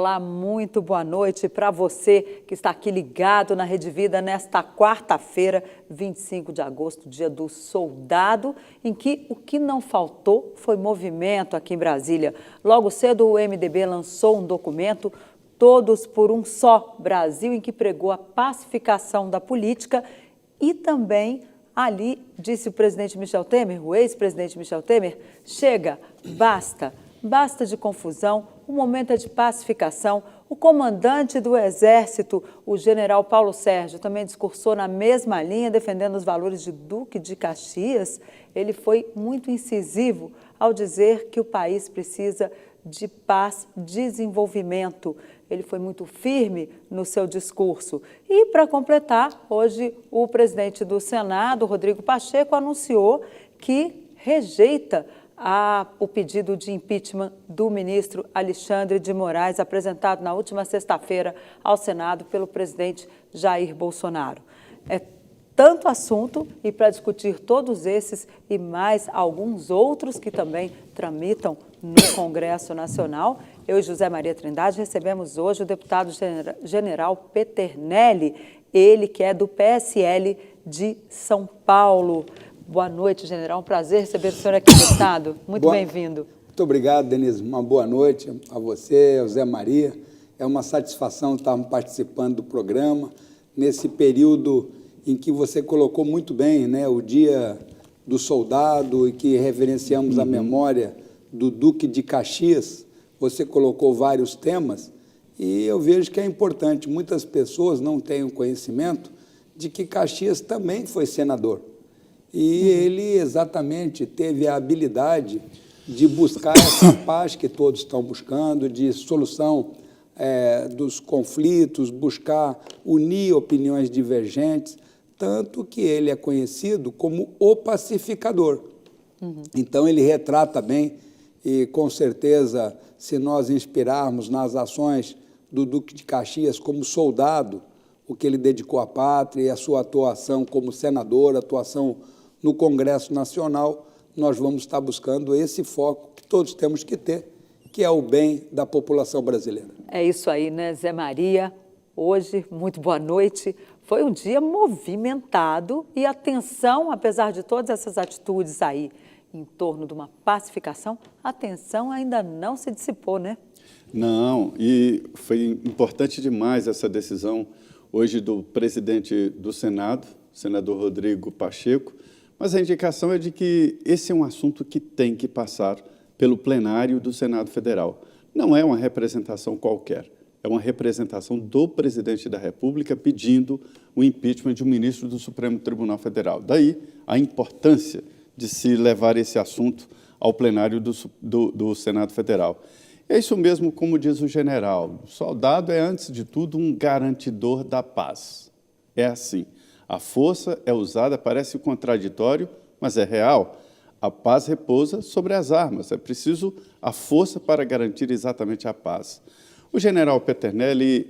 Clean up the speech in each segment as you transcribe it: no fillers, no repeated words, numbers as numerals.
Olá, muito boa noite para você que está aqui ligado na Rede Vida nesta quarta-feira, 25 de agosto, dia do soldado, em que o que não faltou foi movimento aqui em Brasília. Logo cedo o MDB lançou um documento, Todos por um Só Brasil, em que pregou a pacificação da política e também ali disse o presidente Michel Temer, o ex-presidente Michel Temer, chega, basta. Basta de confusão, o momento é de pacificação. O comandante do Exército, o general Paulo Sérgio, também discursou na mesma linha, defendendo os valores de Duque de Caxias. Ele foi muito incisivo ao dizer que o país precisa de paz, desenvolvimento. Ele foi muito firme no seu discurso. E, para completar, hoje o presidente do Senado, Rodrigo Pacheco, anunciou que rejeita o pedido de impeachment do ministro Alexandre de Moraes, apresentado na última sexta-feira ao Senado pelo presidente Jair Bolsonaro. É tanto assunto, e para discutir todos esses e mais alguns outros que também tramitam no Congresso Nacional, eu e José Maria Trindade recebemos hoje o deputado general Peternelli, ele que é do PSL de São Paulo. Boa noite, general. Um prazer receber o senhor aqui, deputado. Muito bem-vindo. Muito obrigado, Denise. Uma boa noite a você, ao Zé Maria. É uma satisfação estarmos participando do programa nesse período em que você colocou muito bem, né, o Dia do Soldado e que reverenciamos a memória do Duque de Caxias. Você colocou vários temas e eu vejo que é importante. Muitas pessoas não têm o conhecimento de que Caxias também foi senador. E ele exatamente teve a habilidade de buscar essa paz que todos estão buscando, de solução dos conflitos, buscar unir opiniões divergentes, tanto que ele é conhecido como o pacificador. Então, ele retrata bem e, com certeza, se nós inspirarmos nas ações do Duque de Caxias como soldado, o que ele dedicou à pátria e a sua atuação como senador, atuação no Congresso Nacional, nós vamos estar buscando esse foco que todos temos que ter, que é o bem da população brasileira. É isso aí, né, Zé Maria? Hoje, muito boa noite. Foi um dia movimentado e a tensão, apesar de todas essas atitudes aí em torno de uma pacificação, a tensão ainda não se dissipou, né? Não, e foi importante demais essa decisão hoje do presidente do Senado, senador Rodrigo Pacheco, mas a indicação é de que esse é um assunto que tem que passar pelo plenário do Senado Federal. Não é uma representação qualquer, é uma representação do presidente da República pedindo o impeachment de um ministro do Supremo Tribunal Federal. Daí a importância de se levar esse assunto ao plenário do Senado Federal. É isso mesmo, como diz o general, o soldado é, antes de tudo, um garantidor da paz. É assim. A força é usada, parece contraditório, mas é real. A paz repousa sobre as armas. É preciso a força para garantir exatamente a paz. O general Peternelli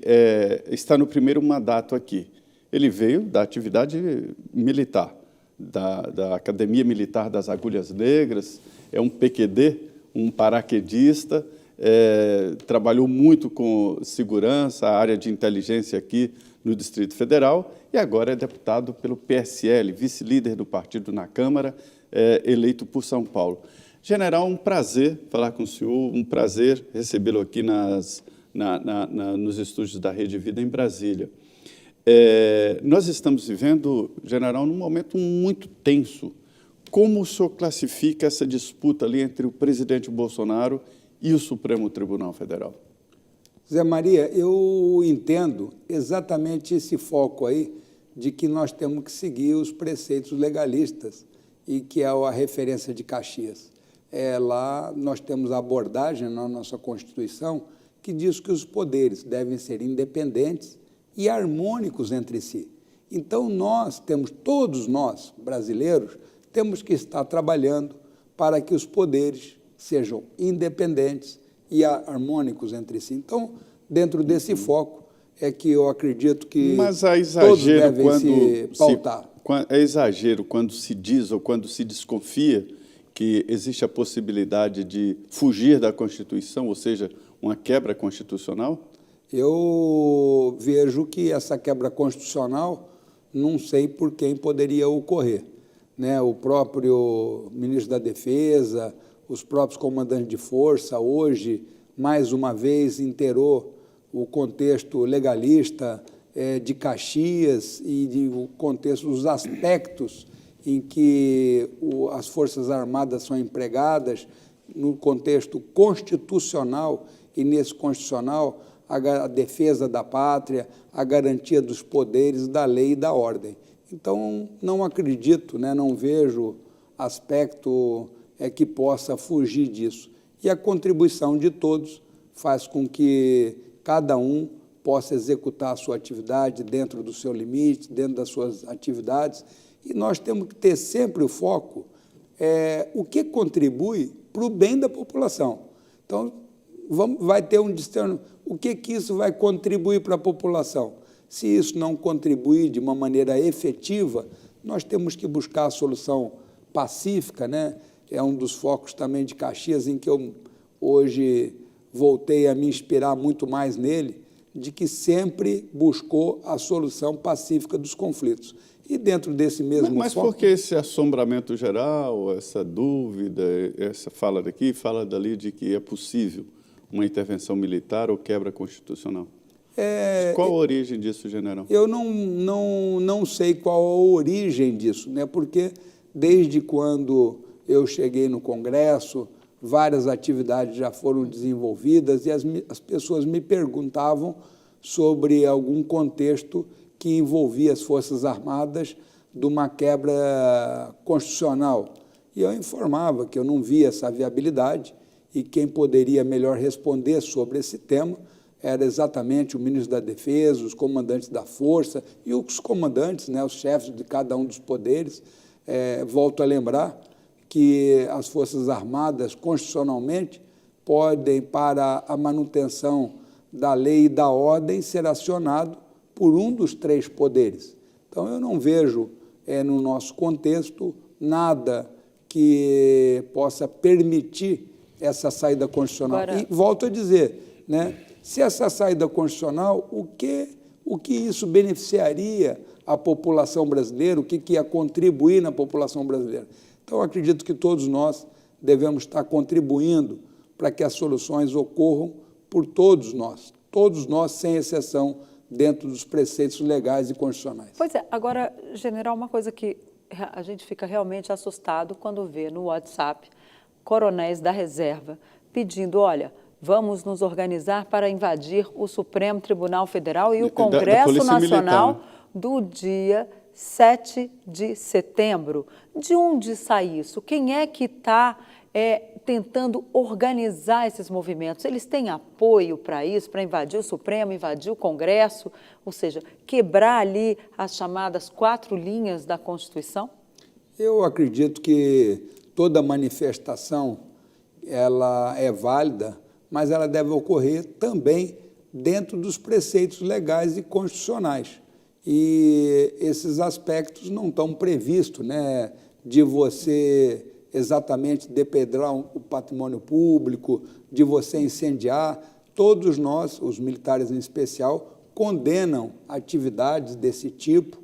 está no primeiro mandato aqui. Ele veio da atividade militar, da Academia Militar das Agulhas Negras, é um PQD, um paraquedista, trabalhou muito com segurança, a área de inteligência aqui no Distrito Federal, e agora é deputado pelo PSL, vice-líder do partido na Câmara, eleito por São Paulo. General, um prazer falar com o senhor, um prazer recebê-lo aqui nos estúdios da Rede Vida em Brasília. Nós estamos vivendo, general, num momento muito tenso. Como o senhor classifica essa disputa ali entre o presidente Bolsonaro e o Supremo Tribunal Federal? Zé Maria, eu entendo exatamente esse foco aí de que nós temos que seguir os preceitos legalistas e que é a referência de Caxias. Lá nós temos a abordagem na nossa Constituição que diz que os poderes devem ser independentes e harmônicos entre si. Então, todos nós, brasileiros, temos que estar trabalhando para que os poderes sejam independentes e harmônicos entre si. Então, dentro desse foco, é que eu acredito que todos devem se pautar. É exagero quando se diz ou quando se desconfia que existe a possibilidade de fugir da Constituição, ou seja, uma quebra constitucional? Eu vejo que essa quebra constitucional, não sei por quem poderia ocorrer, né? O próprio ministro da Defesa, os próprios comandantes de força, hoje, mais uma vez, inteirou o contexto legalista de Caxias e o contexto, os aspectos em que as Forças Armadas são empregadas no contexto constitucional, e nesse constitucional a defesa da pátria, a garantia dos poderes, da lei e da ordem. Então, não acredito, né, não vejo aspecto que possa fugir disso. E a contribuição de todos faz com que cada um possa executar a sua atividade dentro do seu limite, dentro das suas atividades, e nós temos que ter sempre o foco o que contribui para o bem da população. Então, vai ter um discernimento, o que isso vai contribuir para a população? Se isso não contribuir de uma maneira efetiva, nós temos que buscar a solução pacífica, né? É um dos focos também de Caxias, em que eu hoje voltei a me inspirar muito mais nele, de que sempre buscou a solução pacífica dos conflitos. E dentro desse mesmo Mas foco... por que esse assombramento geral, essa dúvida, essa fala daqui, fala dali de que é possível uma intervenção militar ou quebra constitucional? Qual a origem disso, general? Eu não sei qual a origem disso, né? Porque desde quando eu cheguei no Congresso, várias atividades já foram desenvolvidas e as pessoas me perguntavam sobre algum contexto que envolvia as Forças Armadas de uma quebra constitucional. E eu informava que eu não via essa viabilidade e quem poderia melhor responder sobre esse tema era exatamente o ministro da Defesa, os comandantes da Força e os comandantes, né, os chefes de cada um dos poderes. Volto a lembrar que as Forças Armadas, constitucionalmente, podem, para a manutenção da lei e da ordem, ser acionado por um dos três poderes. Então, eu não vejo, no nosso contexto, nada que possa permitir essa saída constitucional. Agora... E volto a dizer, né, se essa saída constitucional, o que isso beneficiaria a população brasileira, o que ia contribuir na população brasileira? Então, acredito que todos nós devemos estar contribuindo para que as soluções ocorram por todos nós, sem exceção, dentro dos preceitos legais e constitucionais. Pois é. Agora, general, uma coisa que a gente fica realmente assustado quando vê no WhatsApp coronéis da reserva pedindo, olha, vamos nos organizar para invadir o Supremo Tribunal Federal e o Congresso Nacional do dia 7 de setembro. De onde sai isso? Quem é que está tentando organizar esses movimentos? Eles têm apoio para isso, para invadir o Supremo, invadir o Congresso, ou seja, quebrar ali as chamadas 4 linhas da Constituição? Eu acredito que toda manifestação ela é válida, mas ela deve ocorrer também dentro dos preceitos legais e constitucionais. E esses aspectos não estão previstos, né, de você exatamente depredar o patrimônio público, de você incendiar. Todos nós, os militares em especial, condenam atividades desse tipo,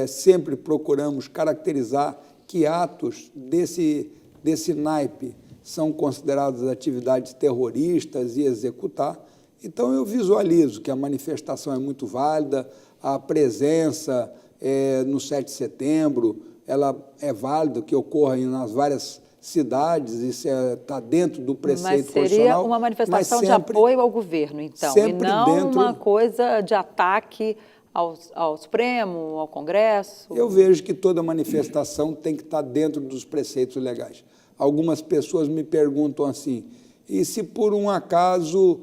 sempre procuramos caracterizar que atos desse naipe são consideradas atividades terroristas e executar. Então, eu visualizo que a manifestação é muito válida, a presença no 7 de setembro, ela é válida, que ocorra nas várias cidades, isso está dentro do preceito constitucional. Mas seria uma manifestação de apoio ao governo, então, e não uma coisa de ataque ao Supremo, ao Congresso? Eu vejo que toda manifestação tem que estar dentro dos preceitos legais. Algumas pessoas me perguntam assim, e se por um acaso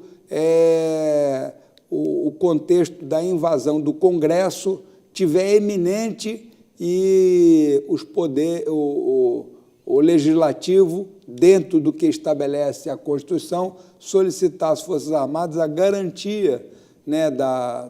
o contexto da invasão do Congresso tiver eminente e o Legislativo, dentro do que estabelece a Constituição, solicitar às Forças Armadas a garantia, né,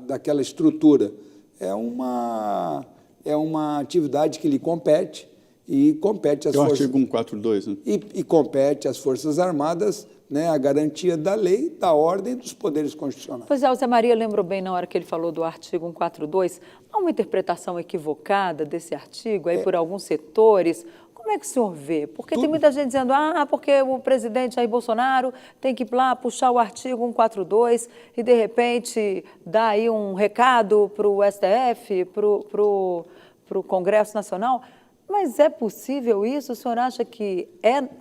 daquela estrutura? É uma atividade que lhe compete e compete às É o Forças... artigo 142, né? E compete às Forças Armadas, né, a garantia da lei, da ordem e dos poderes constitucionais. Pois é, o Zé Maria lembrou bem na hora que ele falou do artigo 142, há uma interpretação equivocada desse artigo aí por alguns setores. Como é que o senhor vê? Porque tem muita gente dizendo, porque o presidente Jair Bolsonaro tem que ir lá puxar o artigo 142 e, de repente, dar aí um recado para o STF, para o Congresso Nacional. Mas é possível isso? O senhor acha que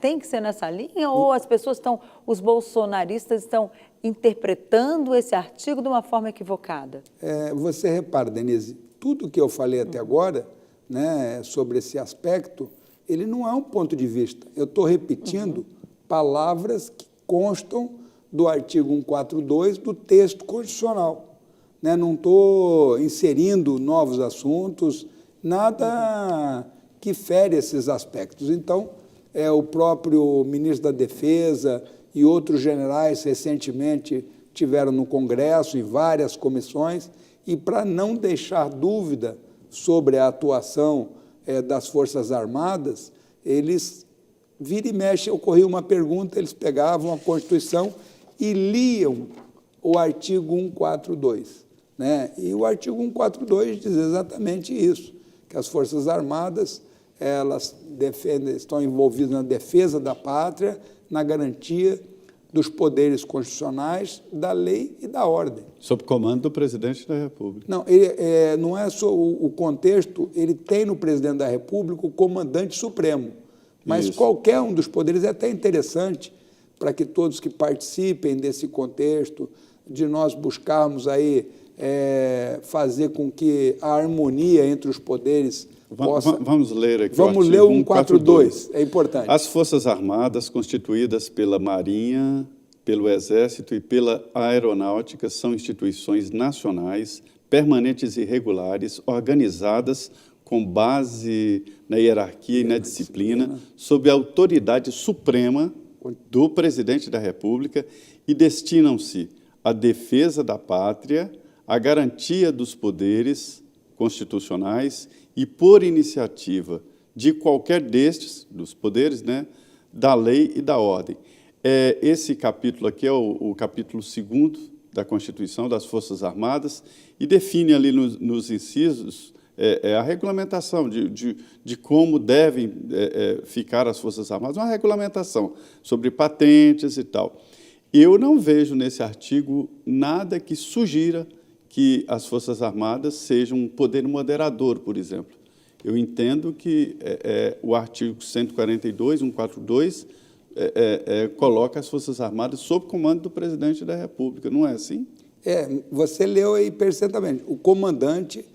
tem que ser nessa linha? Ou as pessoas os bolsonaristas estão interpretando esse artigo de uma forma equivocada? Você repara, Denise, tudo que eu falei até agora, né, sobre esse aspecto, ele não é um ponto de vista. Eu estou repetindo palavras que constam do artigo 142 do texto constitucional. Né? Não estou inserindo novos assuntos, nada que fere esses aspectos. Então, o próprio ministro da Defesa e outros generais recentemente tiveram no Congresso, em várias comissões, e para não deixar dúvida sobre a atuação das Forças Armadas, eles, vira e mexe, ocorria uma pergunta, eles pegavam a Constituição e liam o artigo 142. Né? E o artigo 142 diz exatamente isso, que as Forças Armadas elas estão envolvidas na defesa da pátria, na garantia dos poderes constitucionais, da lei e da ordem. Sob comando do presidente da República. Não, não é só o contexto, ele tem no presidente da República o comandante supremo, mas Isso. Qualquer um dos poderes é até interessante para que todos que participem desse contexto, de nós buscarmos aí fazer com que a harmonia entre os poderes possa... Vamos ler aqui Vamos ler o 142, é importante. As Forças Armadas, constituídas pela Marinha, pelo Exército e pela Aeronáutica, são instituições nacionais, permanentes e regulares, organizadas com base na hierarquia e na disciplina, sob a autoridade suprema do Presidente da República e destinam-se à defesa da pátria, à garantia dos poderes constitucionais e, por iniciativa de qualquer destes, dos poderes, né, da lei e da ordem. Esse capítulo aqui é o capítulo 2º da Constituição das Forças Armadas e define ali nos incisos a regulamentação de como devem ficar as Forças Armadas, uma regulamentação sobre patentes e tal. Eu não vejo nesse artigo nada que sugira que as Forças Armadas sejam um poder moderador, por exemplo. Eu entendo que o artigo 142, 142, coloca as Forças Armadas sob comando do presidente da República, não é assim? Você leu aí perfeitamente. O comandante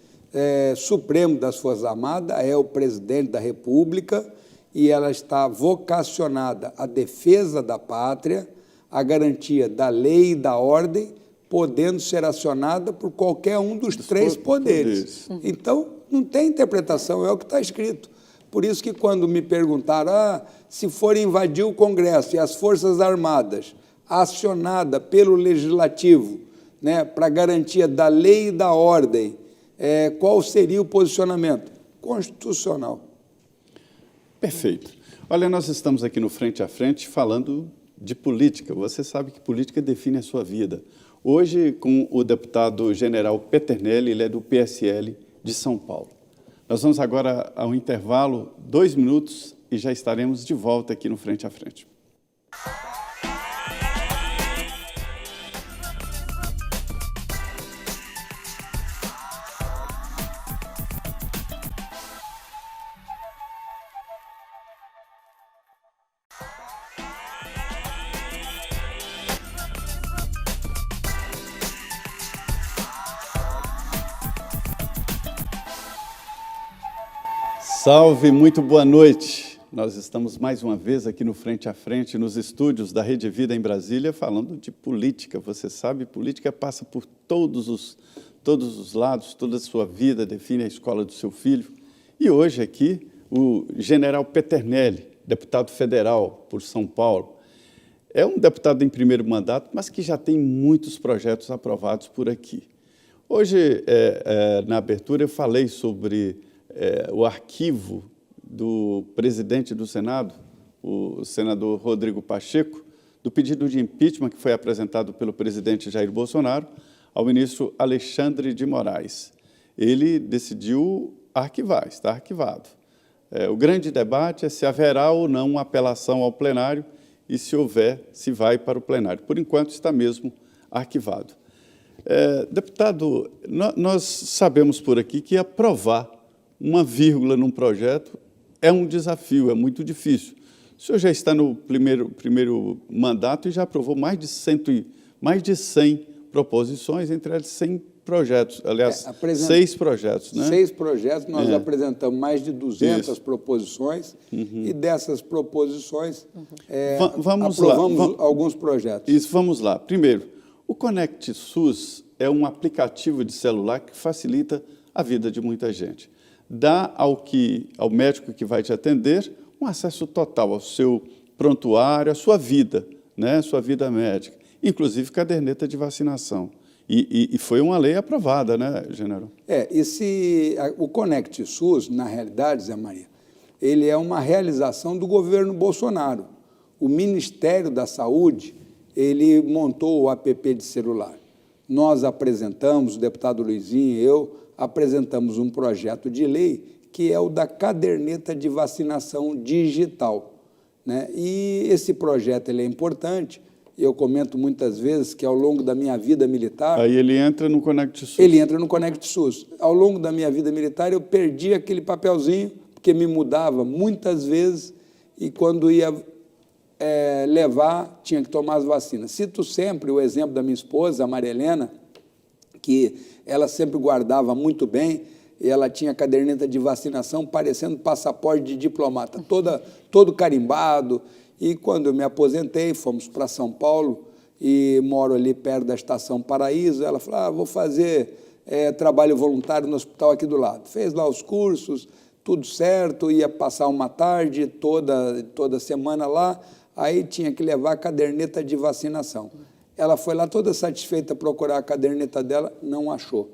supremo das Forças Armadas é o presidente da República e ela está vocacionada à defesa da pátria, à garantia da lei e da ordem, podendo ser acionada por qualquer um dos três poderes. Então, não tem interpretação, é o que está escrito. Por isso que quando me perguntaram, se for invadir o Congresso e as Forças Armadas, acionada pelo Legislativo, né, para garantia da lei e da ordem, qual seria o posicionamento? Constitucional. Perfeito. Olha, nós estamos aqui no Frente a Frente falando de política. Você sabe que política define a sua vida. Hoje, com o deputado general Peternelli, ele é do PSL de São Paulo. Nós vamos agora ao intervalo, 2 minutos, e já estaremos de volta aqui no Frente a Frente. Salve, muito boa noite. Nós estamos mais uma vez aqui no Frente a Frente, nos estúdios da Rede Vida em Brasília, falando de política. Você sabe, política passa por todos os lados, toda a sua vida, define a escola do seu filho. E hoje aqui, o general Peternelli, deputado federal por São Paulo, é um deputado em primeiro mandato, mas que já tem muitos projetos aprovados por aqui. Hoje, na abertura, eu falei sobre o arquivo do presidente do Senado, o senador Rodrigo Pacheco, do pedido de impeachment que foi apresentado pelo presidente Jair Bolsonaro ao ministro Alexandre de Moraes. Ele decidiu arquivar, está arquivado. O grande debate é se haverá ou não uma apelação ao plenário e, se houver, se vai para o plenário. Por enquanto, está mesmo arquivado. Deputado, nós sabemos por aqui que aprovar uma vírgula num projeto é um desafio, é muito difícil. O senhor já está no primeiro mandato e já aprovou mais de 100 proposições, entre elas 100 projetos, aliás, 6 projetos, né? 6 projetos, nós apresentamos mais de 200 proposições e dessas proposições aprovamos alguns projetos. Isso, vamos lá. Primeiro, o Conect SUS é um aplicativo de celular que facilita a vida de muita gente. Dá ao médico que vai te atender um acesso total ao seu prontuário, à sua vida, né? Sua vida médica, inclusive caderneta de vacinação. E foi uma lei aprovada, né, general? O Conect SUS, na realidade, Zé Maria, ele é uma realização do governo Bolsonaro. O Ministério da Saúde, ele montou o app de celular. Nós apresentamos, o deputado Luizinho e eu, apresentamos um projeto de lei que é o da caderneta de vacinação digital, né? E esse projeto ele é importante. Eu comento muitas vezes que, ao longo da minha vida militar... Aí ele entra no Conect SUS. Ele entra no Conect SUS. Ao longo da minha vida militar, eu perdi aquele papelzinho, porque me mudava muitas vezes, e quando ia levar, tinha que tomar as vacinas. Cito sempre o exemplo da minha esposa, a Maria Helena, que ela sempre guardava muito bem, e ela tinha caderneta de vacinação parecendo passaporte de diplomata, todo carimbado. E quando eu me aposentei, fomos para São Paulo, e moro ali perto da Estação Paraíso, ela falou, vou fazer trabalho voluntário no hospital aqui do lado. Fez lá os cursos, tudo certo, ia passar uma tarde toda semana lá, aí tinha que levar a caderneta de vacinação. Ela foi lá toda satisfeita procurar a caderneta dela, não achou.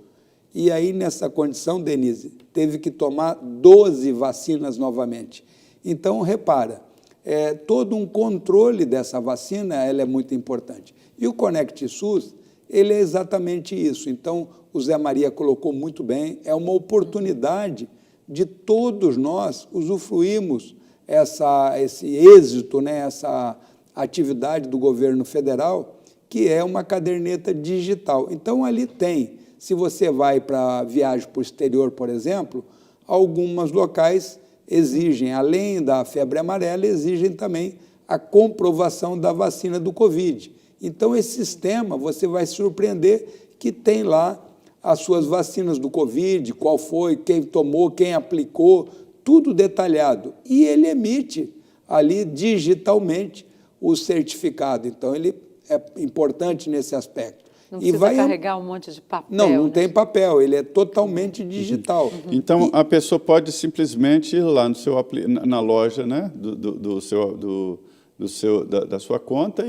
E aí, nessa condição, Denise, teve que tomar 12 vacinas novamente. Então, repara, todo um controle dessa vacina ela é muito importante. E o Conect SUS, ele é exatamente isso. Então, o Zé Maria colocou muito bem, é uma oportunidade de todos nós usufruirmos esse êxito, né, essa atividade do governo federal, que é uma caderneta digital. Então, ali tem, se você vai para viagem para o exterior, por exemplo, alguns locais exigem, além da febre amarela, exigem também a comprovação da vacina do Covid. Então, esse sistema, você vai se surpreender que tem lá as suas vacinas do Covid, qual foi, quem tomou, quem aplicou, tudo detalhado. E ele emite ali digitalmente o certificado. Então, ele é importante nesse aspecto. Não precisa carregar um monte de papel. Não tem papel, ele é totalmente digital. Então, a pessoa pode simplesmente ir lá na loja, né, da sua conta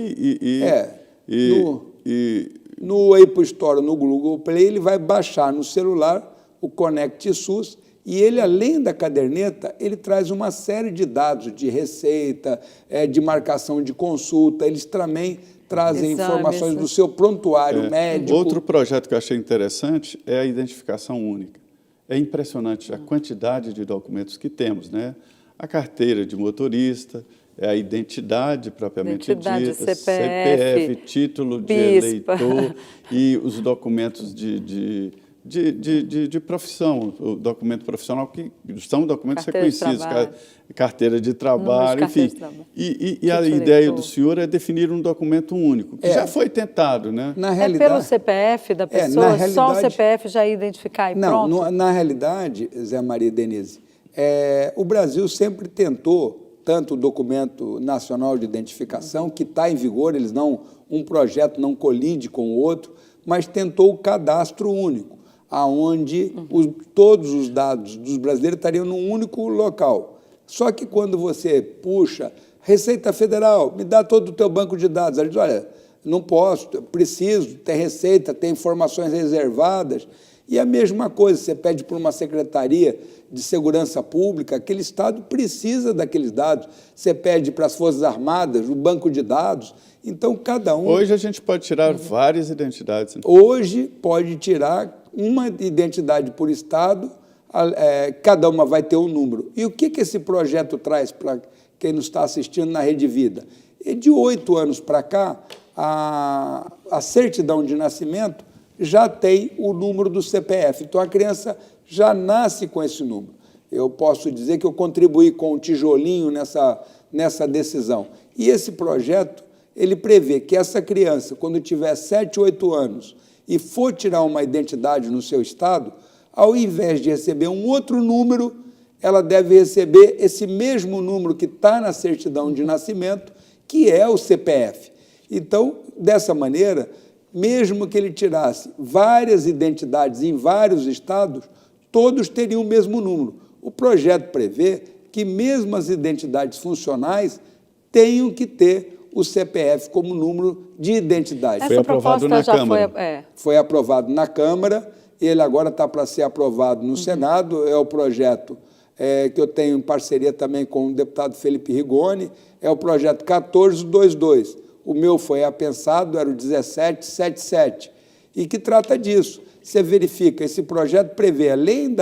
no Apple Store, no Google Play, ele vai baixar no celular o Conect SUS e ele, além da caderneta, ele traz uma série de dados de receita, de marcação de consulta, eles também trazem informações do seu prontuário médico. Outro projeto que eu achei interessante é a identificação única. É impressionante a quantidade de documentos que temos, né? A carteira de motorista, a identidade propriamente dita, CPF, título de eleitor e os documentos de profissão, o documento profissional, que são documentos reconhecidos, carteira de trabalho, enfim. E a ideia do senhor é definir um documento único, que já foi tentado, né? Na realidade, pelo CPF da pessoa, só o CPF já identificar e pronto? Não, na realidade, Zé Maria e Denise, o Brasil sempre tentou, tanto o documento nacional de identificação, que está em vigor, um projeto não colide com o outro, mas tentou o cadastro único, aonde todos os dados dos brasileiros estariam num único local. Só que quando você puxa, Receita Federal, me dá todo o teu banco de dados, ela diz, olha, não posso, preciso, tem receita, tem informações reservadas, E a mesma coisa, você pede para uma secretaria de segurança pública, aquele Estado precisa daqueles dados. Você pede para as Forças Armadas, o banco de dados. Então, cada um... Hoje a gente pode tirar várias identidades. Né? Hoje pode tirar uma identidade por Estado, cada uma vai ter um número. E o que esse projeto traz para quem nos está assistindo na Rede Vida? E de 8 anos para cá, a certidão de nascimento já tem o número do CPF. Então, a criança já nasce com esse número. Eu posso dizer que eu contribuí com um tijolinho nessa decisão. E esse projeto, ele prevê que essa criança, quando tiver 7, 8 anos e for tirar uma identidade no seu estado, ao invés de receber um outro número, ela deve receber esse mesmo número que está na certidão de nascimento, que é o CPF. Então, dessa maneira, mesmo que ele tirasse várias identidades em vários estados, todos teriam o mesmo número. O projeto prevê que mesmo as identidades funcionais tenham que ter o CPF como número de identidade. Foi aprovado na Câmara. Foi aprovado na Câmara, ele agora está para ser aprovado no Senado, é o projeto que eu tenho em parceria também com o deputado Felipe Rigoni, é o projeto 1422. O meu foi apensado, era o 1777, e que trata disso. Você verifica, esse projeto prevê, além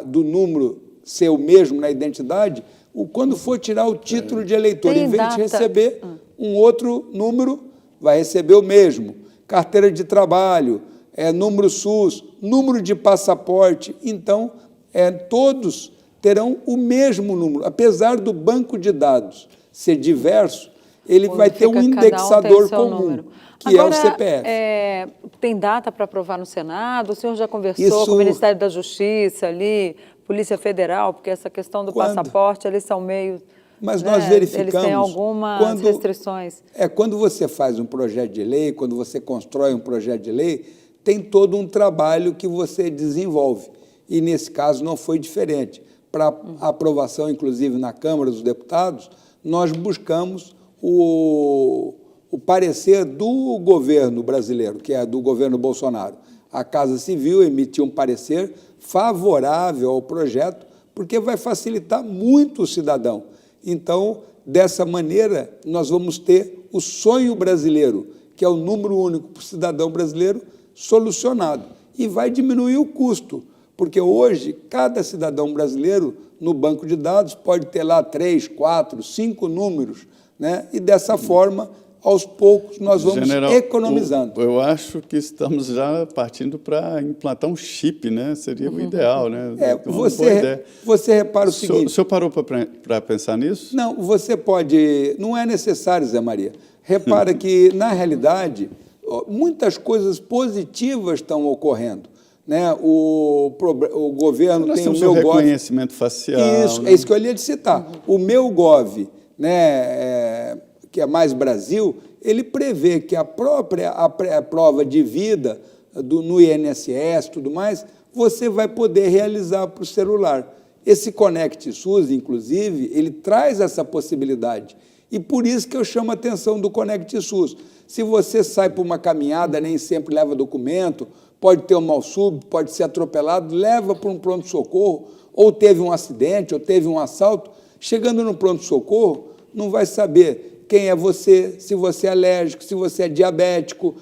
do número ser o mesmo na identidade, quando for tirar o título de eleitor, em vez de receber um outro número, vai receber o mesmo. Carteira de trabalho, número SUS, número de passaporte. Então, todos terão o mesmo número. Apesar do banco de dados ser diverso, ele vai ter um indexador comum, que é o CPF. Tem data para aprovar no Senado? O senhor já conversou com o Ministério da Justiça ali, Polícia Federal, porque essa questão do passaporte, eles são meio... Mas nós verificamos... Eles têm algumas restrições. Quando você faz um projeto de lei, quando você constrói um projeto de lei, tem todo um trabalho que você desenvolve. E, nesse caso, não foi diferente. Para aprovação, inclusive, na Câmara dos Deputados, nós buscamos o parecer do governo brasileiro, que é do governo Bolsonaro. A Casa Civil emitiu um parecer favorável ao projeto, porque vai facilitar muito o cidadão. Então, dessa maneira, nós vamos ter o sonho brasileiro, que é o número único para o cidadão brasileiro, solucionado. E vai diminuir o custo, porque hoje, cada cidadão brasileiro, no banco de dados, pode ter lá 3, 4, 5 números, né? E, dessa forma, aos poucos, nós vamos economizando. Eu acho que estamos já partindo para implantar um chip, né? Seria o ideal, né? Você repara o seguinte... O senhor parou para pensar nisso? Não, você pode... Não é necessário, Zé Maria. Repara que, na realidade, muitas coisas positivas estão ocorrendo. Né? O governo tem o meu Gov... reconhecimento facial. Isso, é isso que eu ia te citar. O meu Gov, né, que é Mais Brasil, ele prevê que a própria prova de vida no INSS, tudo mais, você vai poder realizar para o celular. Esse Conect SUS, inclusive, ele traz essa possibilidade. E por isso que eu chamo a atenção do Conect SUS. Se você sai para uma caminhada, nem sempre leva documento, pode ter um mal súbito, pode ser atropelado, leva para um pronto-socorro, ou teve um acidente, ou teve um assalto, chegando no pronto-socorro, não vai saber quem é você, se você é alérgico, se você é diabético,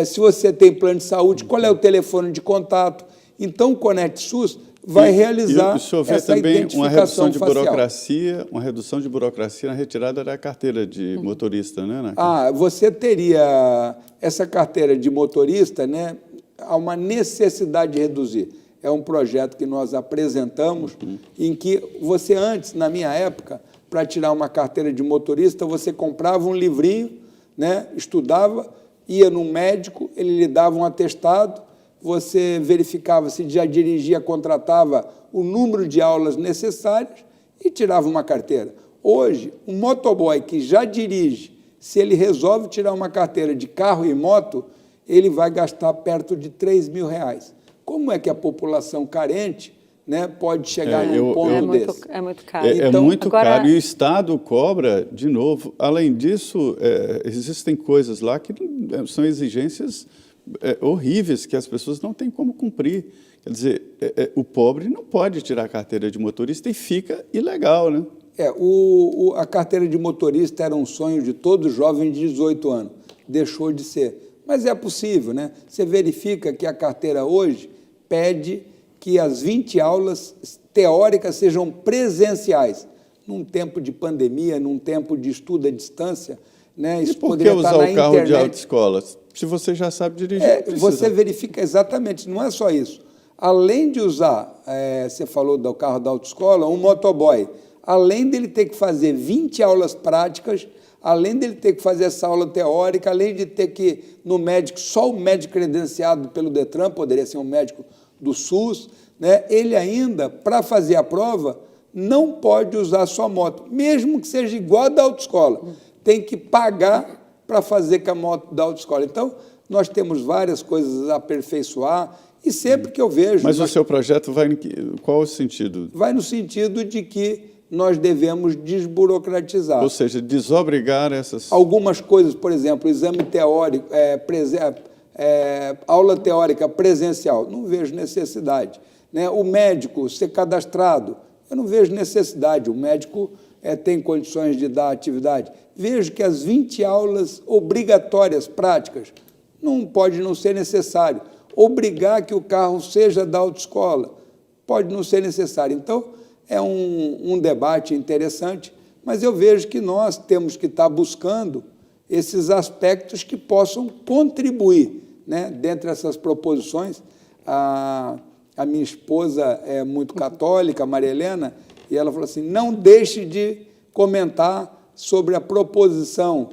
se você tem plano de saúde, qual é o telefone de contato. Então, o Conect SUS vai realizar essa identificação facial. Uma redução de burocracia na retirada da carteira de motorista, né? Você teria essa carteira de motorista, né? Há uma necessidade de reduzir. É um projeto que nós apresentamos, em que você antes, na minha época, para tirar uma carteira de motorista, você comprava um livrinho, né? Estudava, ia num médico, ele lhe dava um atestado, você verificava se já dirigia, contratava o número de aulas necessárias e tirava uma carteira. Hoje, um motoboy que já dirige, se ele resolve tirar uma carteira de carro e moto, ele vai gastar perto de R$3.000. Como é que a população carente, né, pode chegar num ponto desse? É muito caro. É muito caro. E o Estado cobra, de novo. Além disso, existem coisas lá que são exigências horríveis que as pessoas não têm como cumprir. Quer dizer, o pobre não pode tirar a carteira de motorista e fica ilegal, né? A carteira de motorista era um sonho de todo jovem de 18 anos. Deixou de ser. Mas é possível, né? Você verifica que a carteira hoje pede que as 20 aulas teóricas sejam presenciais. Num tempo de pandemia, num tempo de estudo à distância, né? Isso poderia estar na internet. E por que usar o carro de autoescola? Se você já sabe dirigir, você verifica exatamente, não é só isso. Além de usar, você falou do carro da autoescola, um motoboy, além dele ter que fazer 20 aulas práticas, além dele ter que fazer essa aula teórica, além de ter que ir no médico, só o médico credenciado pelo Detran, poderia ser um médico do SUS, né? Ele ainda, para fazer a prova, não pode usar sua moto, mesmo que seja igual a da autoescola, tem que pagar para fazer com a moto da autoescola. Então, nós temos várias coisas a aperfeiçoar, e sempre que eu vejo... Mas o seu projeto vai em qual o sentido? Vai no sentido de que nós devemos desburocratizar. Ou seja, desobrigar essas... Algumas coisas, por exemplo, exame teórico, aula teórica presencial, não vejo necessidade. Né? O médico ser cadastrado, eu não vejo necessidade. O médico tem condições de dar atividade. Vejo que as 20 aulas obrigatórias, práticas, não pode não ser necessário. Obrigar que o carro seja da autoescola, pode não ser necessário. Então, é um debate interessante, mas eu vejo que nós temos que estar buscando esses aspectos que possam contribuir, né? Dentre essas proposições, a minha esposa é muito católica, a Maria Helena, e ela falou assim, não deixe de comentar sobre a proposição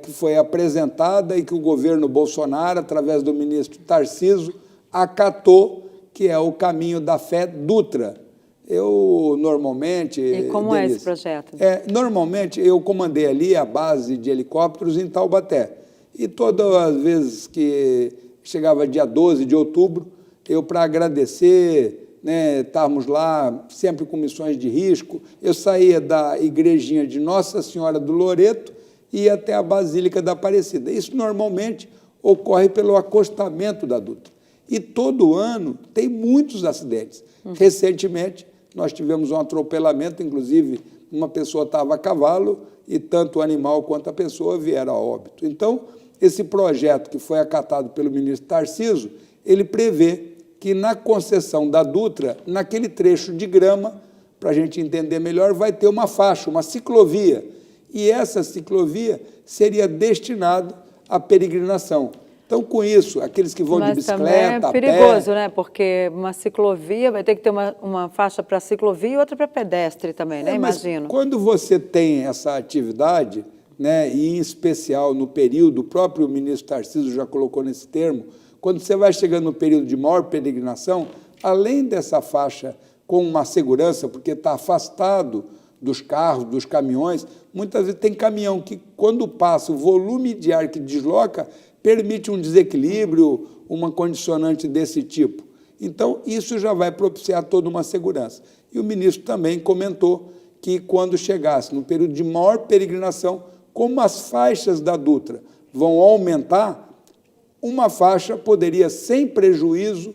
que foi apresentada e que o governo Bolsonaro, através do ministro Tarcísio, acatou, que é o caminho da fé Dutra. Eu, normalmente... E como Denise, é esse projeto? Normalmente, eu comandei ali a base de helicópteros em Taubaté. E todas as vezes que chegava dia 12 de outubro, eu, para agradecer, né, estávamos lá sempre com missões de risco, eu saía da igrejinha de Nossa Senhora do Loreto e ia até a Basílica da Aparecida. Isso, normalmente, ocorre pelo acostamento da Dutra. E todo ano tem muitos acidentes. Recentemente, nós tivemos um atropelamento, inclusive uma pessoa estava a cavalo e tanto o animal quanto a pessoa vieram a óbito. Então, esse projeto que foi acatado pelo ministro Tarcísio, ele prevê que na concessão da Dutra, naquele trecho de grama, para a gente entender melhor, vai ter uma faixa, uma ciclovia, e essa ciclovia seria destinada à peregrinação. Então, com isso, aqueles que vão de bicicleta, a pé... é perigoso, né? Porque uma ciclovia vai ter que ter uma faixa para ciclovia e outra para pedestre também, né? Imagino. Quando você tem essa atividade, né, e em especial no período, o próprio ministro Tarcísio já colocou nesse termo, quando você vai chegando no período de maior peregrinação, além dessa faixa com uma segurança, porque está afastado dos carros, dos caminhões, muitas vezes tem caminhão que, quando passa, o volume de ar que desloca permite um desequilíbrio, uma condicionante desse tipo. Então, isso já vai propiciar toda uma segurança. E o ministro também comentou que, quando chegasse no período de maior peregrinação, como as faixas da Dutra vão aumentar, uma faixa poderia, sem prejuízo,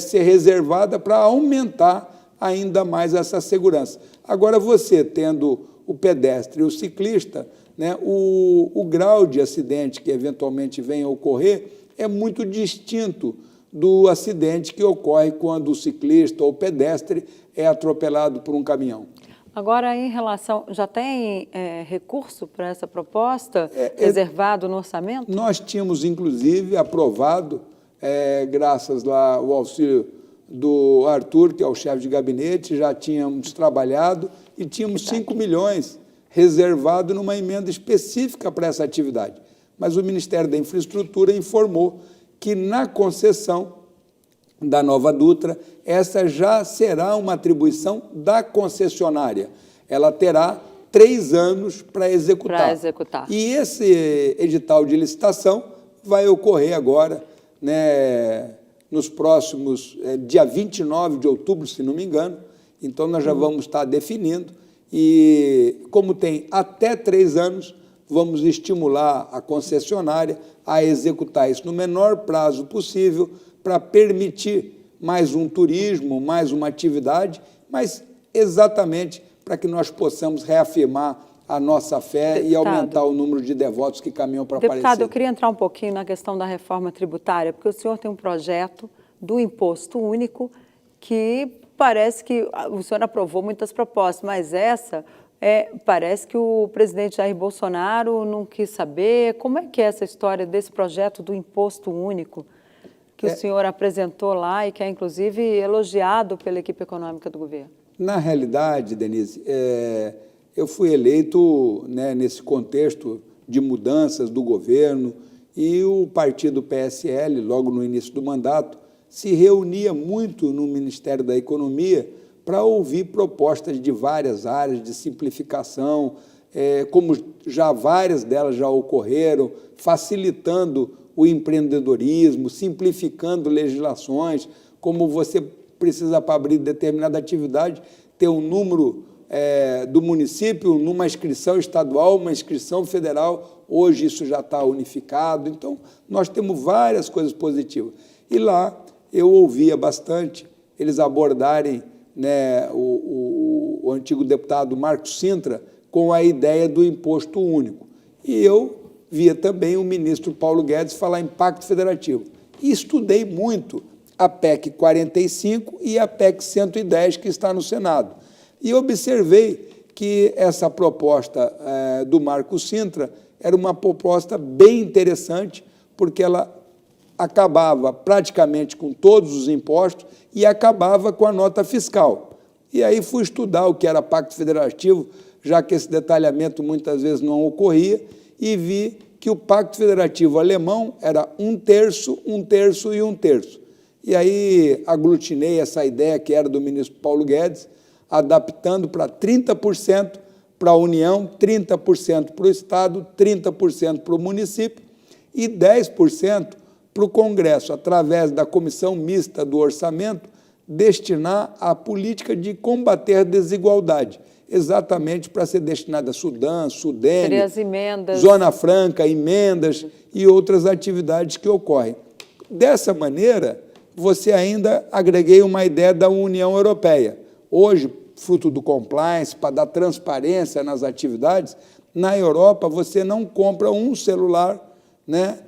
ser reservada para aumentar ainda mais essa segurança. Agora, você tendo o pedestre e o ciclista, né, o grau de acidente que eventualmente venha a ocorrer é muito distinto do acidente que ocorre quando o ciclista ou o pedestre é atropelado por um caminhão. Agora, em relação... Já tem recurso para essa proposta reservado no orçamento? Nós tínhamos, inclusive, aprovado, graças lá ao auxílio do Arthur, que é o chefe de gabinete, já tínhamos trabalhado e tínhamos 5 milhões reservado numa emenda específica para essa atividade. Mas o Ministério da Infraestrutura informou que, na concessão da nova Dutra, essa já será uma atribuição da concessionária. Ela terá 3 anos para executar. E esse edital de licitação vai ocorrer agora, né, nos próximos, dia 29 de outubro, se não me engano. Então, nós já vamos estar definindo. E, como tem até 3 anos, vamos estimular a concessionária a executar isso no menor prazo possível para permitir mais um turismo, mais uma atividade, mas exatamente para que nós possamos reafirmar a nossa fé e aumentar o número de devotos que caminham para Aparecida. Deputado, eu queria entrar um pouquinho na questão da reforma tributária, porque o senhor tem um projeto do imposto único que parece que o senhor aprovou muitas propostas, mas essa parece que o presidente Jair Bolsonaro não quis saber. Como é que é essa história desse projeto do imposto único que o senhor apresentou lá e que é, inclusive, elogiado pela equipe econômica do governo? Na realidade, Denise, eu fui eleito, né, nesse contexto de mudanças do governo e o partido PSL, logo no início do mandato, se reunia muito no Ministério da Economia para ouvir propostas de várias áreas de simplificação, como já várias delas já ocorreram, facilitando o empreendedorismo, simplificando legislações, como você precisa, para abrir determinada atividade, ter um número do município numa inscrição estadual, uma inscrição federal. Hoje isso já está unificado. Então, nós temos várias coisas positivas. E lá eu ouvia bastante eles abordarem, né, o antigo deputado Marcos Cintra com a ideia do imposto único. E eu via também o ministro Paulo Guedes falar em pacto federativo. E estudei muito a PEC 45 e a PEC 110, que está no Senado. E observei que essa proposta do Marcos Cintra era uma proposta bem interessante, porque ela acabava praticamente com todos os impostos e acabava com a nota fiscal. E aí fui estudar o que era pacto federativo, já que esse detalhamento muitas vezes não ocorria, e vi que o pacto federativo alemão era 1/3, 1/3 e 1/3. E aí aglutinei essa ideia que era do ministro Paulo Guedes, adaptando para 30% para a União, 30% para o Estado, 30% para o município e 10% para o Congresso, através da Comissão Mista do Orçamento, destinar à política de combater a desigualdade, exatamente para ser destinada a Sudã, Sudene, as emendas, Zona Franca, emendas e outras atividades que ocorrem. Dessa maneira, você ainda agreguei uma ideia da União Europeia. Hoje, fruto do compliance, para dar transparência nas atividades, na Europa você não compra um celular, né,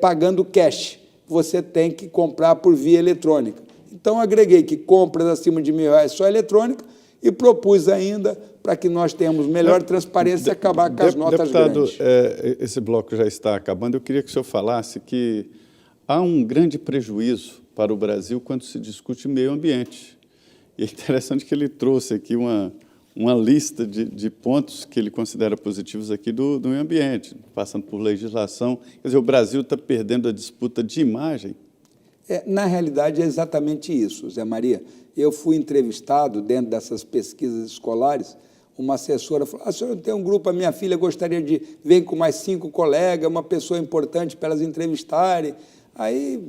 pagando cash, você tem que comprar por via eletrônica. Então, agreguei que compras acima de R$1.000 só eletrônica e propus ainda para que nós tenhamos melhor transparência e acabar com as notas grandes. Deputado, esse bloco já está acabando. Eu queria que o senhor falasse que há um grande prejuízo para o Brasil quando se discute meio ambiente. E é interessante que ele trouxe aqui uma lista de pontos que ele considera positivos aqui do meio ambiente, passando por legislação. Quer dizer, o Brasil está perdendo a disputa de imagem? Na realidade, é exatamente isso, Zé Maria. Eu fui entrevistado, dentro dessas pesquisas escolares, uma assessora falou, a senhora tem um grupo, a minha filha gostaria de vir com mais 5 colegas, uma pessoa importante para elas entrevistarem. Aí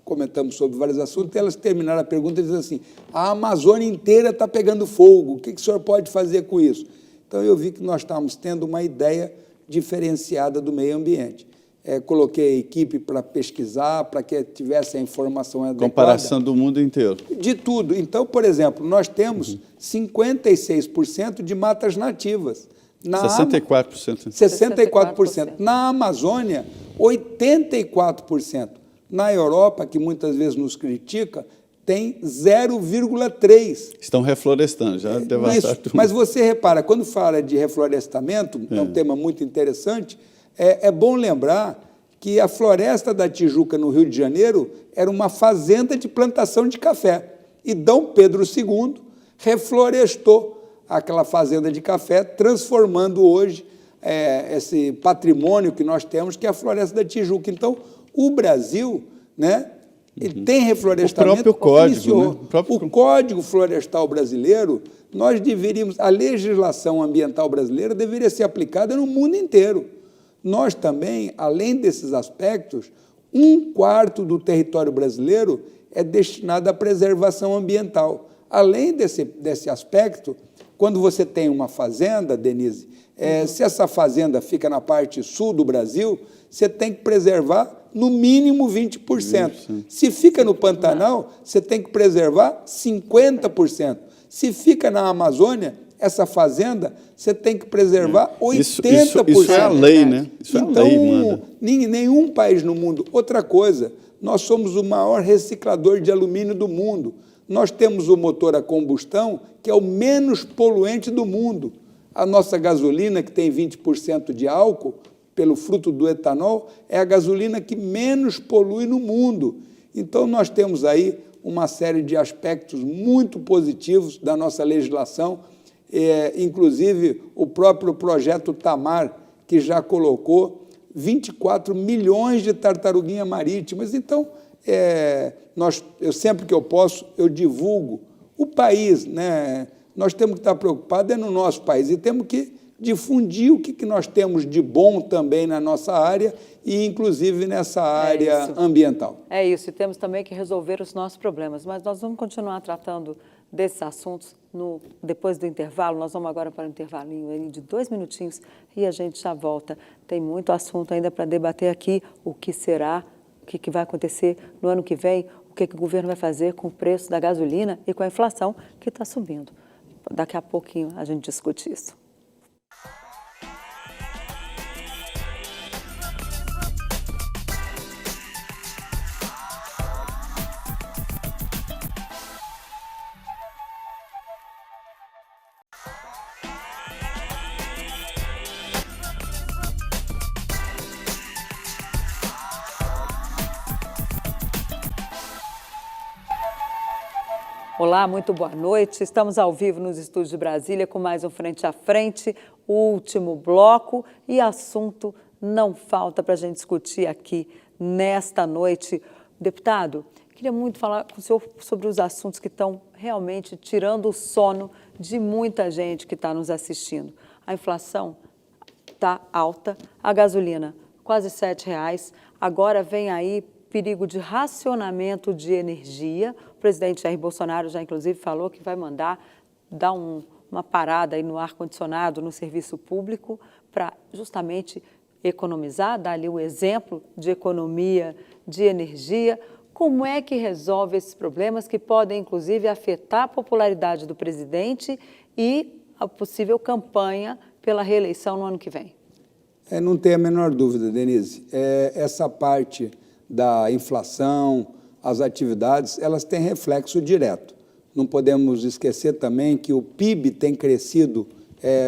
comentamos sobre vários assuntos, e elas terminaram a pergunta e disseram assim, a Amazônia inteira está pegando fogo, o que o senhor pode fazer com isso? Então, eu vi que nós estávamos tendo uma ideia diferenciada do meio ambiente. Coloquei a equipe para pesquisar, para que tivesse a informação adequada. Comparação do mundo inteiro. De tudo. Então, por exemplo, nós temos 56% de matas nativas. 64%. 64%. Na Amazônia, 84%. Na Europa, que muitas vezes nos critica, tem 0,3%. Estão reflorestando, já devastaram tudo. Mas você repara, quando fala de reflorestamento, é um tema muito interessante, é bom lembrar que a Floresta da Tijuca, no Rio de Janeiro, era uma fazenda de plantação de café. E Dom Pedro II reflorestou aquela fazenda de café, transformando hoje esse patrimônio que nós temos, que é a Floresta da Tijuca. Então, o Brasil, né, ele tem reflorestamento. O próprio código, né? O Código Florestal Brasileiro, nós deveríamos, a legislação ambiental brasileira deveria ser aplicada no mundo inteiro. Nós também, além desses aspectos, 1/4 do território brasileiro é destinado à preservação ambiental. Além desse aspecto, Quando você tem uma fazenda, Denise, se essa fazenda fica na parte sul do Brasil, você tem que preservar no mínimo 20%. Se fica no Pantanal, você tem que preservar 50%. Se fica na Amazônia, essa fazenda, você tem que preservar 80%. Isso é a lei, né? Isso então, é a lei, manda. Nenhum país no mundo. Outra coisa, nós somos o maior reciclador de alumínio do mundo. Nós temos o motor a combustão, que é o menos poluente do mundo. A nossa gasolina, que tem 20% de álcool, pelo fruto do etanol, é a gasolina que menos polui no mundo. Então, nós temos aí uma série de aspectos muito positivos da nossa legislação, inclusive o próprio projeto Tamar, que já colocou 24 milhões de tartaruguinhas marítimas. Então, eu sempre que eu posso, eu divulgo o país, né? Nós temos que estar preocupados no nosso país e temos que difundir o que nós temos de bom também na nossa área e, inclusive, nessa área ambiental. É isso, e temos também que resolver os nossos problemas, mas nós vamos continuar tratando desses assuntos depois do intervalo. Nós vamos agora para um intervalinho de 2 minutinhos e a gente já volta. Tem muito assunto ainda para debater aqui, o que será, o que vai acontecer no ano que vem, o que o governo vai fazer com o preço da gasolina e com a inflação que está subindo. Daqui a pouquinho a gente discute isso. Olá, muito boa noite. Estamos ao vivo nos estúdios de Brasília com mais um Frente a Frente, o último bloco, e assunto não falta para a gente discutir aqui nesta noite. Deputado, queria muito falar com o senhor sobre os assuntos que estão realmente tirando o sono de muita gente que está nos assistindo. A inflação está alta, a gasolina quase R$ 7,00, agora vem aí perigo de racionamento de energia. O presidente Jair Bolsonaro já, inclusive, falou que vai mandar dar uma parada aí no ar-condicionado, no serviço público, para justamente economizar, dar ali o exemplo de economia de energia. Como é que resolve esses problemas que podem, inclusive, afetar a popularidade do presidente e a possível campanha pela reeleição no ano que vem? Não tem a menor dúvida, Denise. Essa parte da inflação, as atividades, elas têm reflexo direto. Não podemos esquecer também que o PIB tem crescido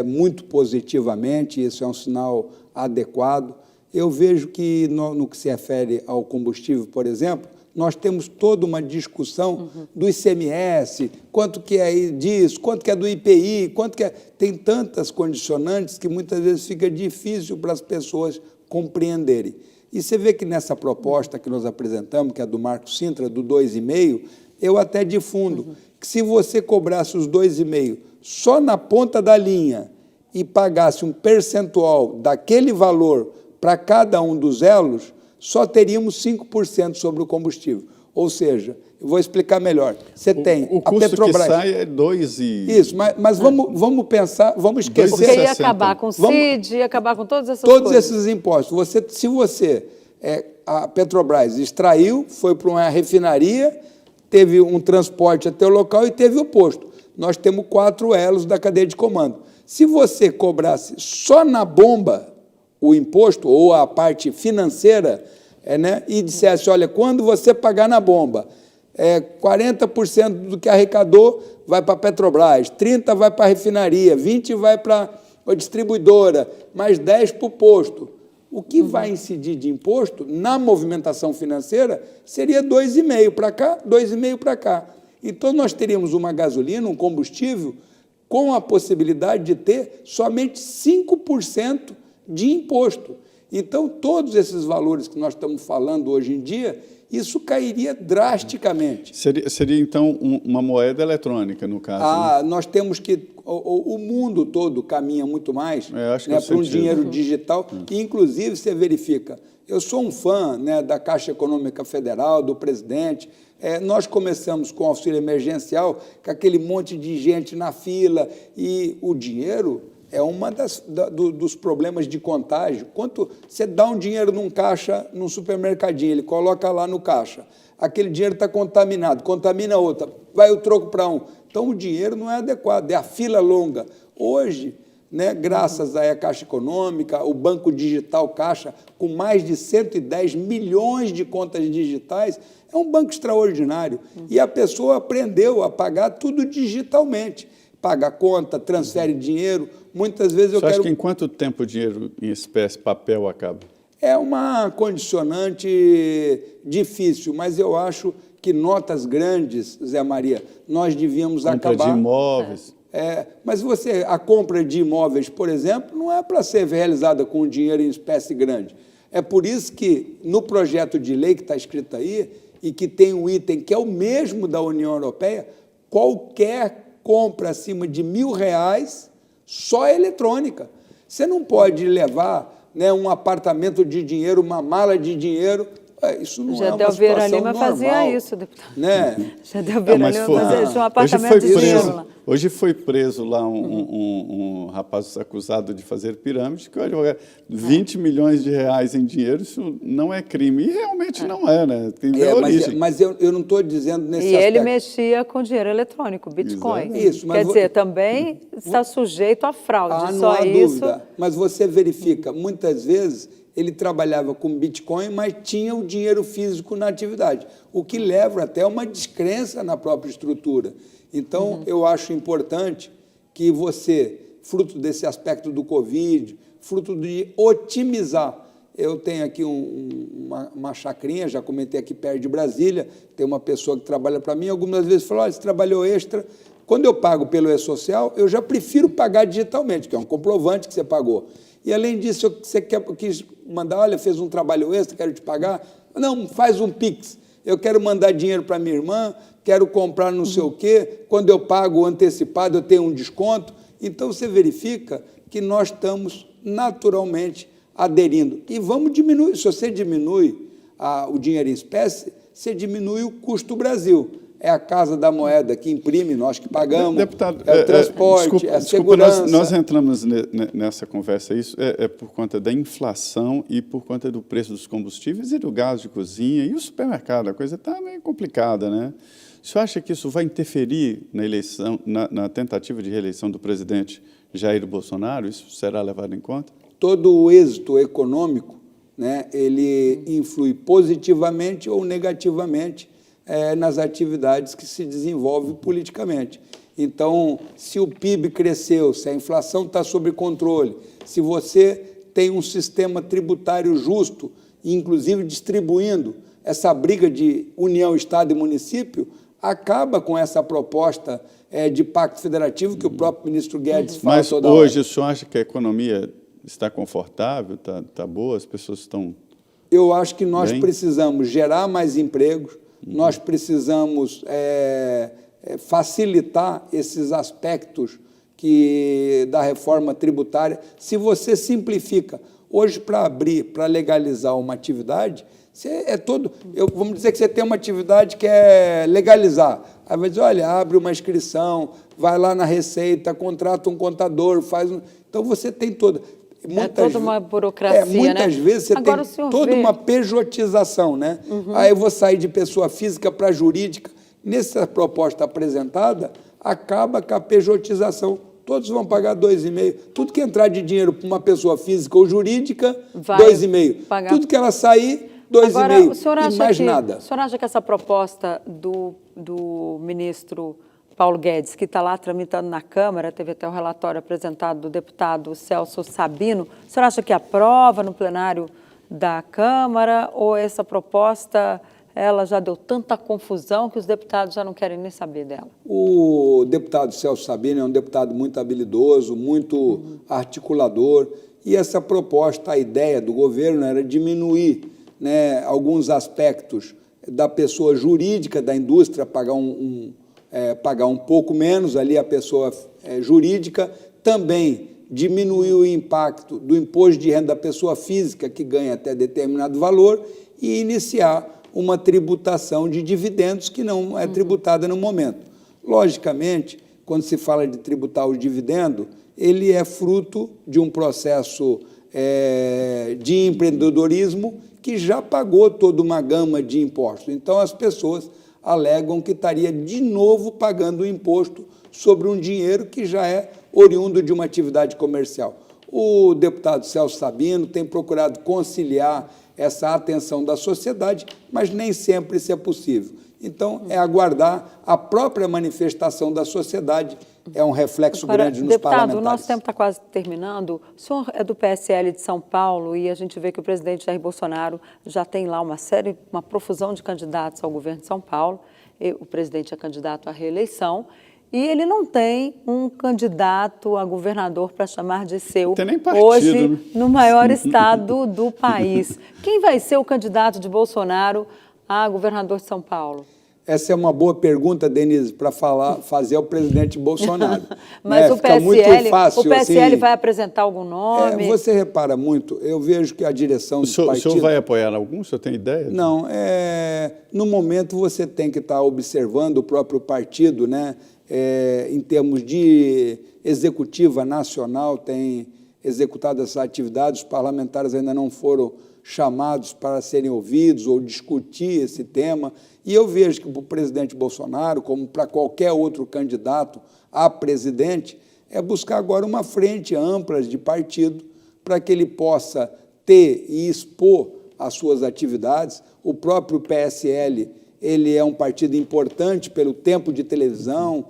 muito positivamente, isso é um sinal adequado. Eu vejo que, no que se refere ao combustível, por exemplo, nós temos toda uma discussão do ICMS, quanto que é disso, quanto que é do IPI, quanto que é... Tem tantas condicionantes que muitas vezes fica difícil para as pessoas compreenderem. E você vê que nessa proposta que nós apresentamos, que é do Marco Sintra, do 2,5, eu até difundo que se você cobrasse os 2,5 só na ponta da linha e pagasse um percentual daquele valor para cada um dos elos, só teríamos 5% sobre o combustível. Ou seja, eu vou explicar melhor. Você tem o custo a Petrobras... que sai é 2 e... Isso, mas vamos pensar, vamos esquecer... Porque ia acabar com o CID, ia acabar com todas essas todos coisas. Esses impostos. Se você... a Petrobras extraiu, foi para uma refinaria, teve um transporte até o local e teve o posto. Nós temos 4 elos da cadeia de comando. Se você cobrasse só na bomba o imposto, ou a parte financeira, e dissesse, olha, quando você pagar na bomba, 40% do que arrecadou vai para a Petrobras, 30% vai para a refinaria, 20% vai para a distribuidora, mais 10% para o posto. O que vai incidir de imposto na movimentação financeira seria 2,5% para cá, 2,5% para cá. Então, nós teríamos uma gasolina, um combustível, com a possibilidade de ter somente 5% de imposto. Então, todos esses valores que nós estamos falando hoje em dia, isso cairia drasticamente. Seria então, uma moeda eletrônica, no caso? Né? Nós temos que... O mundo todo caminha muito mais para um dinheiro digital, e, inclusive, você verifica... Eu sou um fã da Caixa Econômica Federal, do presidente, Nós começamos com o auxílio emergencial, com aquele monte de gente na fila, e o dinheiro é um dos problemas de contágio. Quanto você dá um dinheiro num caixa, num supermercadinho, ele coloca lá no caixa, aquele dinheiro está contaminado, contamina outra, vai o troco para um. Então, o dinheiro não é adequado, é a fila longa. Hoje, né, graças à Caixa Econômica, o Banco Digital Caixa, com mais de 110 milhões de contas digitais, é um banco extraordinário. E a pessoa aprendeu a pagar tudo digitalmente. Paga a conta, transfere dinheiro. Muitas vezes eu Você quero... acha que em quanto tempo o dinheiro em espécie, papel, acaba? É uma condicionante difícil, mas eu acho que notas grandes, Zé Maria, nós devíamos acabar... Compra de imóveis. Mas a compra de imóveis, por exemplo, não é para ser realizada com dinheiro em espécie grande. É por isso que, no projeto de lei que está escrito aí, e que tem um item que é o mesmo da União Europeia, qualquer compra acima de R$1.000 só é eletrônica. Você não pode levar, né, um apartamento de dinheiro, uma mala de dinheiro. Isso não é uma situação Lima normal, fazia isso, deputado. Né? Lima fazia isso, um apartamento de dinheiro lá. Hoje foi preso lá um rapaz acusado de fazer pirâmide, que o advogado, 20 milhões de reais em dinheiro, isso não é crime. E realmente não é, né? Tem origem. Mas eu não estou dizendo nesse aspecto. E ele aspecto. Mexia com dinheiro eletrônico, Bitcoin. Isso, quer dizer, também está sujeito à fraude. Não há dúvida. Mas você verifica, muitas vezes ele trabalhava com Bitcoin, mas tinha o dinheiro físico na atividade, o que leva até a uma descrença na própria estrutura. Então, eu acho importante que você, fruto desse aspecto do Covid, fruto de otimizar, eu tenho aqui uma chacrinha, já comentei aqui perto de Brasília, tem uma pessoa que trabalha para mim, algumas vezes falou, olha, você trabalhou extra. Quando eu pago pelo E-Social, eu já prefiro pagar digitalmente, que é um comprovante que você pagou. E, além disso, você quis mandar, olha, fez um trabalho extra, quero te pagar. Não, faz um Pix. Eu quero mandar dinheiro para minha irmã, quero comprar não sei o quê. Quando eu pago antecipado, eu tenho um desconto. Então, você verifica que nós estamos naturalmente aderindo. E vamos diminuir. Se você diminui o dinheiro em espécie, você diminui o custo do Brasil. É a Casa da Moeda que imprime, nós que pagamos, deputado, é o transporte, é a segurança. Nós entramos nessa conversa, isso é por conta da inflação e por conta do preço dos combustíveis e do gás de cozinha e o supermercado, a coisa está meio complicada, né? O senhor acha que isso vai interferir na eleição, na tentativa de reeleição do presidente Jair Bolsonaro? Isso será levado em conta? Todo o êxito econômico, né, ele influi positivamente ou negativamente nas atividades que se desenvolvem politicamente. Então, se o PIB cresceu, se a inflação está sob controle, se você tem um sistema tributário justo, inclusive distribuindo essa briga de União, Estado e município, acaba com essa proposta de pacto federativo que o próprio ministro Guedes fala toda hora. Mas hoje o senhor acha que a economia está confortável, está boa, as pessoas estão... Eu acho que nós precisamos gerar mais empregos, nós precisamos facilitar esses aspectos da reforma tributária. Se você simplifica, hoje para abrir, para legalizar uma atividade, vamos dizer que você tem uma atividade que é legalizar. Aí vai dizer, olha, abre uma inscrição, vai lá na Receita, contrata um contador, Então, você tem toda uma burocracia, muitas vezes você tem toda uma pejotização, né? Aí eu vou sair de pessoa física para jurídica. Nessa proposta apresentada, acaba com a pejotização. Todos vão pagar 2,5. Tudo que entrar de dinheiro para uma pessoa física ou jurídica, 2,5. Tudo que ela sair, 2,5. E mais nada. O senhor acha que essa proposta do ministro Paulo Guedes, que está lá tramitando na Câmara, teve até um relatório apresentado do deputado Celso Sabino, o senhor acha que aprova no plenário da Câmara ou essa proposta ela já deu tanta confusão que os deputados já não querem nem saber dela? O deputado Celso Sabino é um deputado muito habilidoso, muito articulador, e essa proposta, a ideia do governo era diminuir, né, alguns aspectos da pessoa jurídica da indústria, pagar um pouco menos ali a pessoa jurídica, também diminuir o impacto do imposto de renda da pessoa física, que ganha até determinado valor, e iniciar uma tributação de dividendos que não é tributada no momento. Logicamente, quando se fala de tributar o dividendo, ele é fruto de um processo de empreendedorismo que já pagou toda uma gama de impostos. Então, as pessoas alegam que estaria de novo pagando o imposto sobre um dinheiro que já é oriundo de uma atividade comercial. O deputado Celso Sabino tem procurado conciliar essa atenção da sociedade, mas nem sempre isso é possível. Então, é aguardar a própria manifestação da sociedade, é um reflexo grande nos parlamentares. Deputado, o nosso tempo está quase terminando. O senhor é do PSL de São Paulo e a gente vê que o presidente Jair Bolsonaro já tem lá uma profusão de candidatos ao governo de São Paulo. O presidente é candidato à reeleição. E ele não tem um candidato a governador para chamar de seu hoje no maior estado do país. Quem vai ser o candidato de Bolsonaro a governador de São Paulo? Essa é uma boa pergunta, Denise, para fazer ao presidente Bolsonaro. Mas o PSL, fácil, o PSL assim, vai apresentar algum nome? Você repara muito, eu vejo que a direção do partido... O senhor vai apoiar algum? O senhor tem ideia? Não, no momento você tem que estar observando o próprio partido, né? Em termos de executiva nacional, tem executado essas atividades, os parlamentares ainda não foram chamados para serem ouvidos ou discutir esse tema, e eu vejo que para o presidente Bolsonaro, como para qualquer outro candidato a presidente, é buscar agora uma frente ampla de partido para que ele possa ter e expor as suas atividades. O próprio PSL, ele é um partido importante pelo tempo de televisão,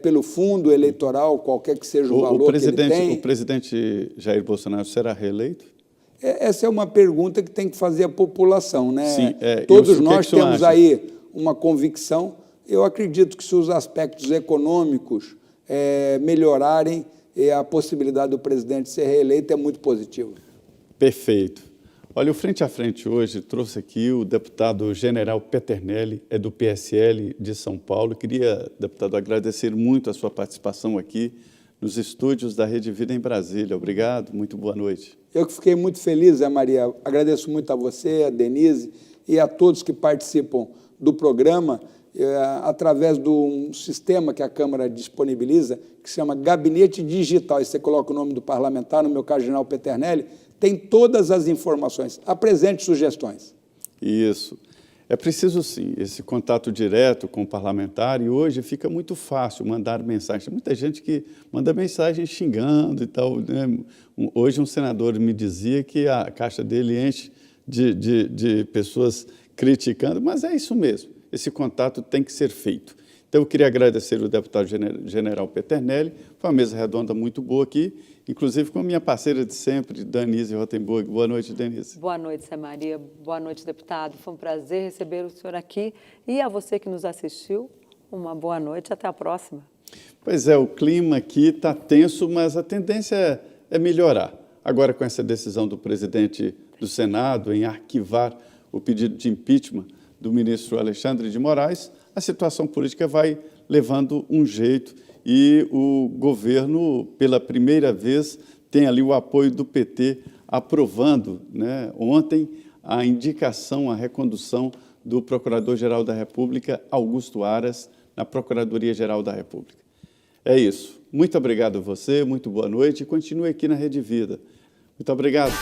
pelo fundo eleitoral, qualquer que seja o valor que ele tem. O presidente Jair Bolsonaro será reeleito? Essa é uma pergunta que tem que fazer a população, né? Sim, Todos nós temos aí uma convicção. Eu acredito que se os aspectos econômicos melhorarem, a possibilidade do presidente ser reeleito é muito positiva. Perfeito. Olha, o Frente a Frente hoje trouxe aqui o deputado General Peternelli, é do PSL de São Paulo. Queria, deputado, agradecer muito a sua participação aqui nos estúdios da Rede Vida em Brasília. Obrigado, muito boa noite. Eu que fiquei muito feliz, Zé Maria. Agradeço muito a você, a Denise e a todos que participam do programa através de um sistema que a Câmara disponibiliza, que se chama Gabinete Digital. E você coloca o nome do parlamentar, no meu caso, General Peternelli, tem todas as informações. Apresente sugestões. Isso. É preciso, sim, esse contato direto com o parlamentar, e hoje fica muito fácil mandar mensagem. Tem muita gente que manda mensagem xingando e tal, né? Hoje um senador me dizia que a caixa dele enche de pessoas criticando, mas é isso mesmo, esse contato tem que ser feito. Então, eu queria agradecer o deputado General Peternelli, foi uma mesa redonda muito boa aqui, inclusive com a minha parceira de sempre, Denise Rotenburg. Boa noite, Denise. Boa noite, Zé Maria. Boa noite, deputado. Foi um prazer receber o senhor aqui. E a você que nos assistiu, uma boa noite. Até a próxima. Pois é, o clima aqui está tenso, mas a tendência é melhorar. Agora, com essa decisão do presidente do Senado em arquivar o pedido de impeachment do ministro Alexandre de Moraes, a situação política vai levando um jeito e o governo, pela primeira vez, tem ali o apoio do PT aprovando, né, ontem a indicação, a recondução do Procurador-Geral da República, Augusto Aras, na Procuradoria-Geral da República. É isso. Muito obrigado a você, muito boa noite e continue aqui na Rede Vida. Muito obrigado.